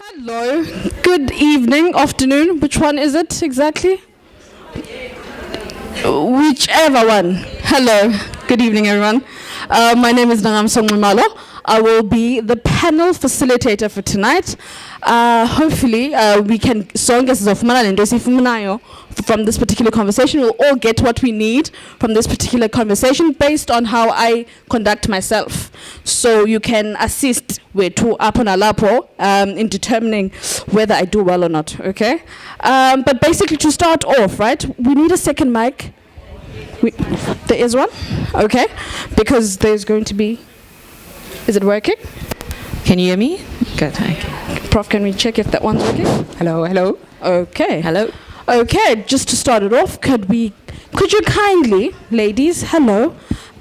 Hello, good evening, afternoon. Which one is it exactly? Whichever one. Hello, good evening, everyone. My name is Ncoza. I will be the panel facilitator for tonight. Hopefully, we can from this particular conversation. We'll all get what we need from this particular conversation based on how I conduct myself. So you can assist with in determining whether I do well or not. Okay. But basically, to start off, right, we need a second mic. There is one, okay, because there's going to be. Is it working? Can you hear me? Good. Okay. Prof, can we check if that one's working? Hello, hello. Okay. Hello. Okay, just to start it off, could you kindly, ladies, hello,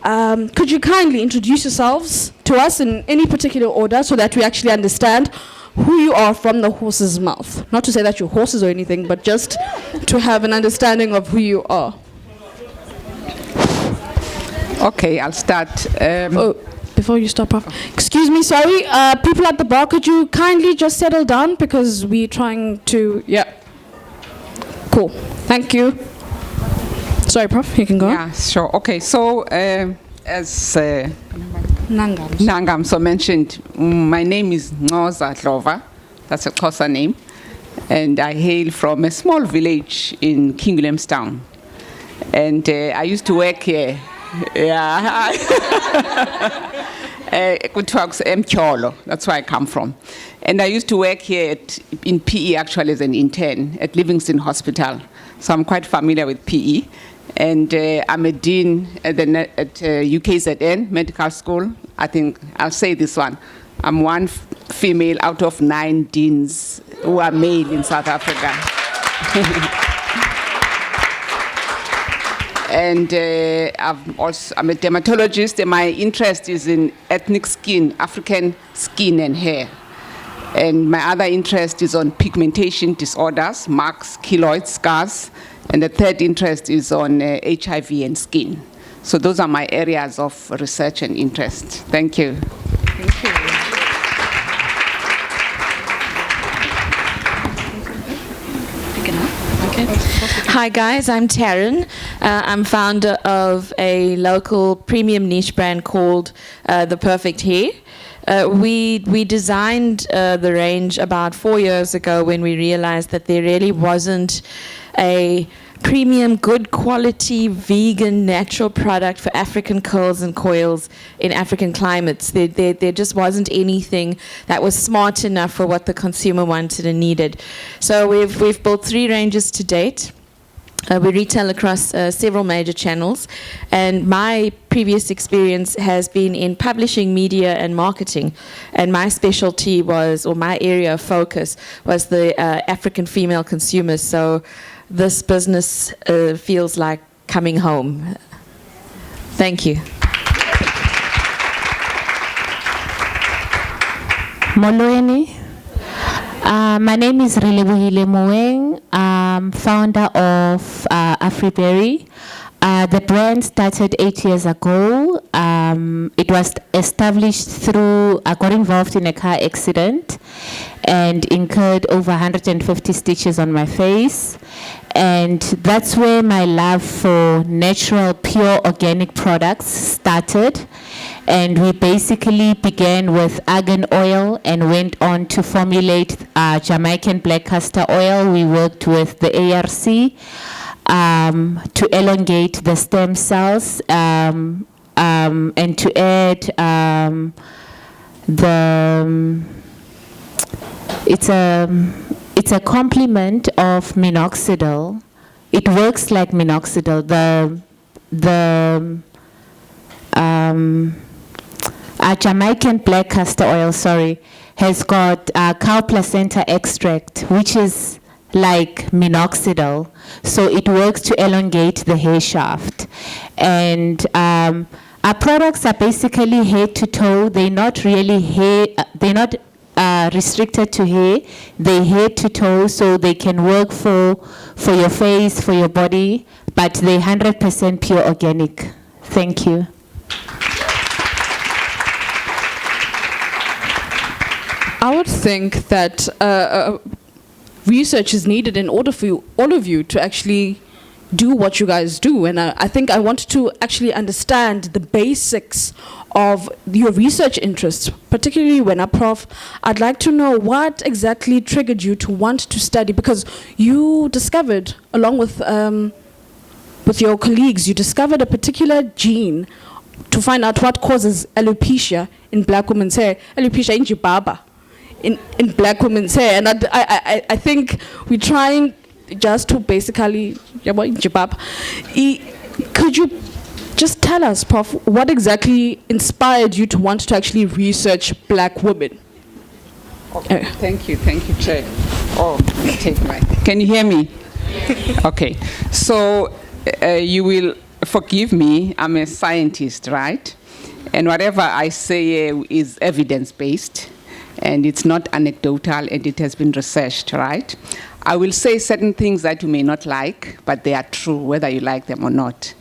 could you kindly introduce yourselves to us in any particular order so that we actually understand who you are from the horse's mouth? Not to say that you're horses or anything, but just to have an understanding of who you are. Okay, I'll start. Before you stop, Prof. Excuse me, sorry. People at the bar, could you kindly just settle down because we're trying to, yeah. Cool. Thank you. Sorry, Prof, you can go. Yeah, sure. Okay, so as Nangam so mentioned, my name is Ncoza Dlova. That's a Xhosa name. And I hail from a small village in King Williamstown. And I used to work here. Yeah. That's where I come from. And I used to work here in PE actually as an intern at Livingston Hospital. So I'm quite familiar with PE. And I'm a dean at UKZN Medical School. I think I'll say this one. I'm one female out of 9 deans who are male in South Africa. And I'm a dermatologist, and my interest is in ethnic skin, African skin and hair. And my other interest is on pigmentation disorders, marks, keloids, scars. And the third interest is on HIV and skin. So those are my areas of research and interest. Thank you. Thank you. Hi guys, I'm Taryn. I'm founder of a local premium niche brand called The Perfect Hair. We designed the range about 4 years ago when we realized that there really wasn't a premium, good quality, vegan, natural product for African curls and coils in African climates. There just wasn't anything that was smart enough for what the consumer wanted and needed. So we've built 3 ranges to date. We retail across several major channels, and my previous experience has been in publishing, media, and marketing. And my specialty was, or my area of focus, was the African female consumers. So this business feels like coming home. Thank you. Molweni. My name is Relebohile Moeng. I'm founder of AfriBerry. The brand started 8 years ago. It was established through, I got involved in a car accident and incurred over 150 stitches on my face. And that's where my love for natural, pure, organic products started. And we basically began with argan oil and went on to formulate Jamaican black castor oil. We worked with the ARC to elongate the stem cells and to add it's a complement of minoxidil. It works like minoxidil. Jamaican black castor oil, has got cow placenta extract, which is like minoxidil. So it works to elongate the hair shaft. And our products are basically head to toe. They're not really hair, they're not restricted to hair. They head to toe, so they can work for your face, for your body, but they're 100% pure organic. Thank you. I would think that research is needed in order for all of you to actually do what you guys do. And I think I want to actually understand the basics of your research interests, particularly when Prof, I'd like to know what exactly triggered you to want to study, because you discovered, along with your colleagues, you discovered a particular gene to find out what causes alopecia in black women's hair. Alopecia in jibaba, in black women's hair. And I think we're trying just to basically, could you just tell us, Prof, what exactly inspired you to want to actually research black women? Okay. Thank you, Chair. Oh, take my. Can you hear me? Okay. So you will forgive me. I'm a scientist, right? And whatever I say is evidence-based, and it's not anecdotal, and it has been researched, right? I will say certain things that you may not like, but they are true, whether you like them or not,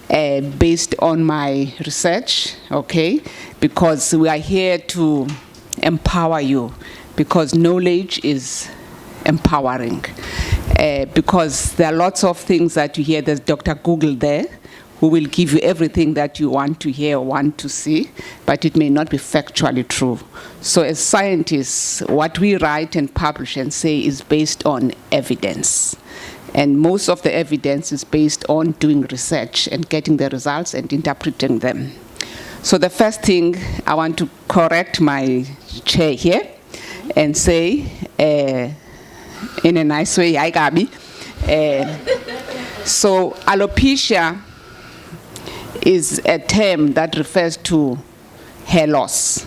based on my research, okay? Because we are here to empower you, because knowledge is empowering. Because there are lots of things that you hear. There's Dr. Google there, who will give you everything that you want to hear or want to see, but it may not be factually true. So as scientists, what we write and publish and say is based on evidence. And most of the evidence is based on doing research and getting the results and interpreting them. So the first thing, I want to correct my chair here and say, in a nice way, hi Gabi. So alopecia is a term that refers to hair loss.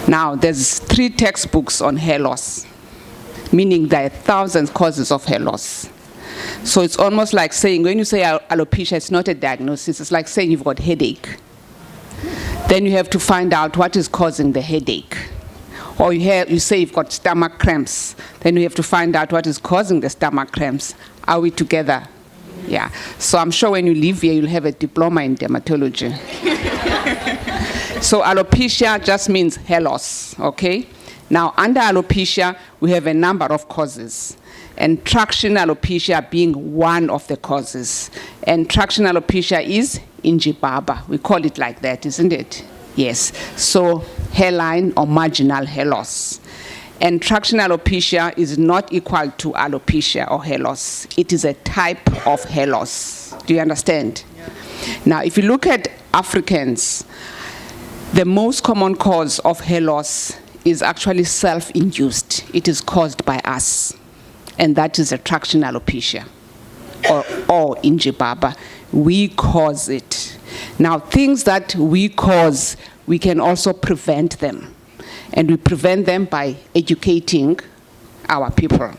Now, there's 3 textbooks on hair loss, meaning there are thousands of causes of hair loss. So it's almost like saying, when you say alopecia, it's not a diagnosis. It's like saying you've got headache. Then you have to find out what is causing the headache. Or you say you've got stomach cramps. Then you have to find out what is causing the stomach cramps. Are we together? Yeah. So I'm sure when you leave here, you'll have a diploma in dermatology. So alopecia just means hair loss, okay? Now, under alopecia, we have a number of causes. And traction alopecia being one of the causes. And traction alopecia is injibaba. We call it like that, isn't it? Yes. So hairline or marginal hair loss. And traction alopecia is not equal to alopecia or hair loss. It is a type of hair loss. Do you understand? Yeah. Now, if you look at Africans, the most common cause of hair loss is actually self-induced. It is caused by us. And that is a traction alopecia or injibaba. We cause it. Now, things that we cause, we can also prevent them. And we prevent them by educating our people.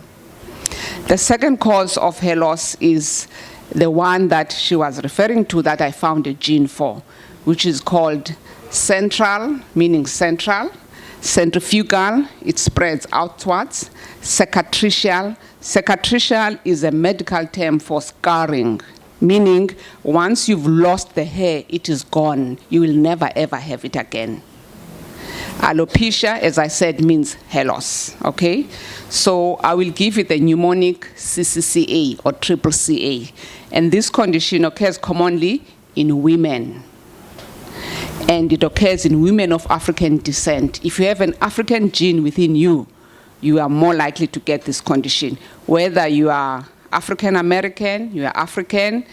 The second cause of hair loss is the one that she was referring to that I found a gene for, which is called central, meaning central, centrifugal, it spreads outwards, cicatricial. Cicatricial is a medical term for scarring, meaning once you've lost the hair, it is gone. You will never ever have it again. Alopecia, as I said, means hair loss, okay? So I will give you the mnemonic CCCA or triple CA. And this condition occurs commonly in women. And it occurs in women of African descent. If you have an African gene within you, you are more likely to get this condition. Whether you are African American, you are African,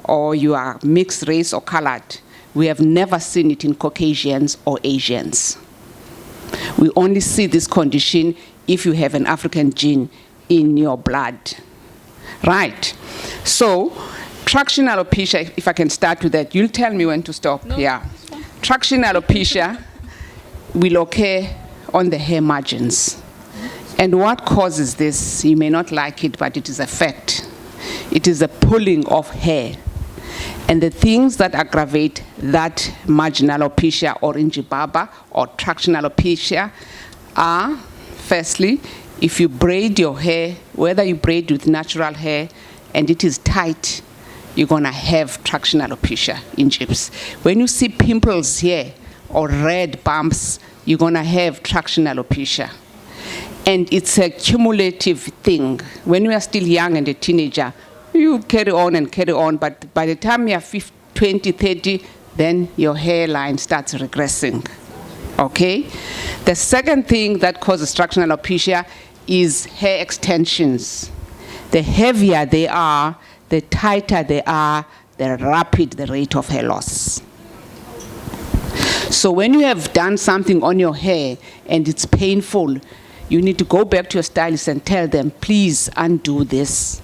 or you are mixed race or colored. We have never seen it in Caucasians or Asians. We only see this condition if you have an African gene in your blood. Right. So, traction alopecia, if I can start with that, you'll tell me when to stop. No, yeah. Traction alopecia will occur on the hair margins. And what causes this? You may not like it, but it is a fact. It is a pulling of hair. And the things that aggravate that marginal alopecia or injibaba or traction alopecia are, firstly, if you braid your hair, whether you braid with natural hair and it is tight, you're going to have traction alopecia in jibs. When you see pimples here or red bumps, you're going to have traction alopecia. And it's a cumulative thing. When you are still young and a teenager, you carry on and carry on, but by the time you're 20, 30, then your hairline starts regressing, okay? The second thing that causes traction alopecia is hair extensions. The heavier they are, the tighter they are, the rapid the rate of hair loss. So when you have done something on your hair and it's painful, you need to go back to your stylist and tell them, please undo this.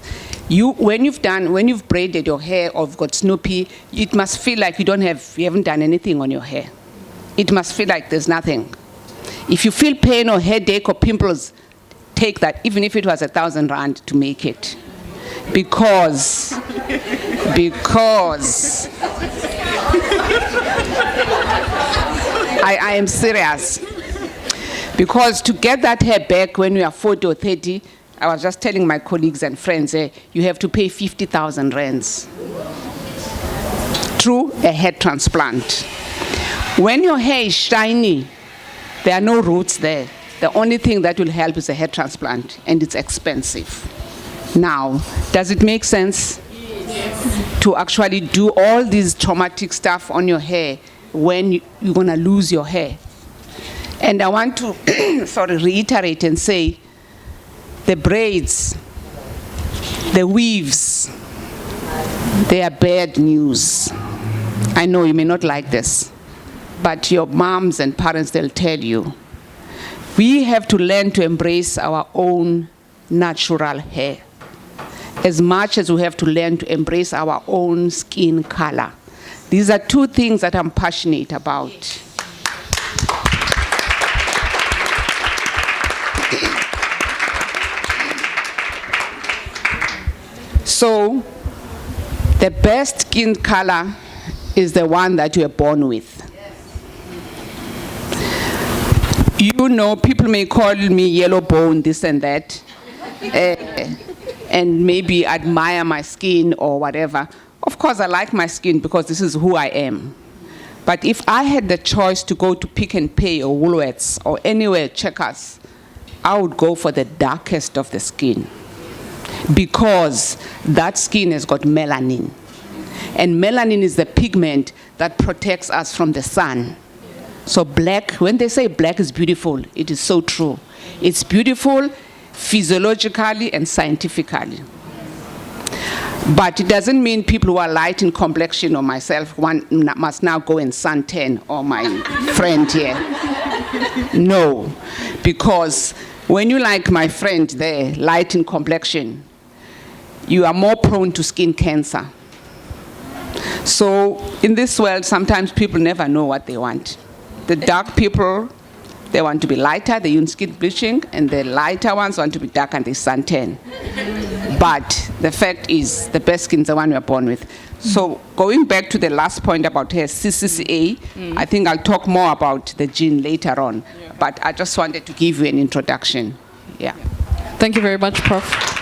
When you've braided your hair or got Snoopy, it must feel like you haven't done anything on your hair. It must feel like there's nothing. If you feel pain or headache or pimples, take that, even if it was 1,000 rand to make it. Because I am serious. Because to get that hair back when you are 40 or 30, I was just telling my colleagues and friends, you have to pay 50,000 rands through a hair transplant. When your hair is shiny, there are no roots there. The only thing that will help is a hair transplant, and it's expensive. Now, does it make sense to actually do all this traumatic stuff on your hair when you're going to lose your hair? And I want to reiterate and say, the braids, the weaves, they are bad news. I know you may not like this, but your moms and parents, they'll tell you. We have to learn to embrace our own natural hair, as much as we have to learn to embrace our own skin color. These are two things that I'm passionate about. So, the best skin color is the one that you are born with. You know, people may call me yellow bone, this and that, and maybe admire my skin or whatever. Of course, I like my skin because this is who I am. But if I had the choice to go to Pick and Pay or Woolworths or anywhere, Checkers, I would go for the darkest of the skin, because that skin has got melanin. And melanin is the pigment that protects us from the sun. So black, when they say black is beautiful, it is so true. It's beautiful physiologically and scientifically. But it doesn't mean people who are light in complexion or myself must now go and suntan, or my friend here. No, because when you like my friend there, light in complexion, you are more prone to skin cancer. So in this world, sometimes people never know what they want. The dark people, they want to be lighter, they use skin bleaching, and the lighter ones want to be dark and they suntan. But the fact is, the best skin is the one we are born with. So going back to the last point about hair, CCCA, I think I'll talk more about the gene later on. Yeah. But I just wanted to give you an introduction. Yeah. Thank you very much, Prof.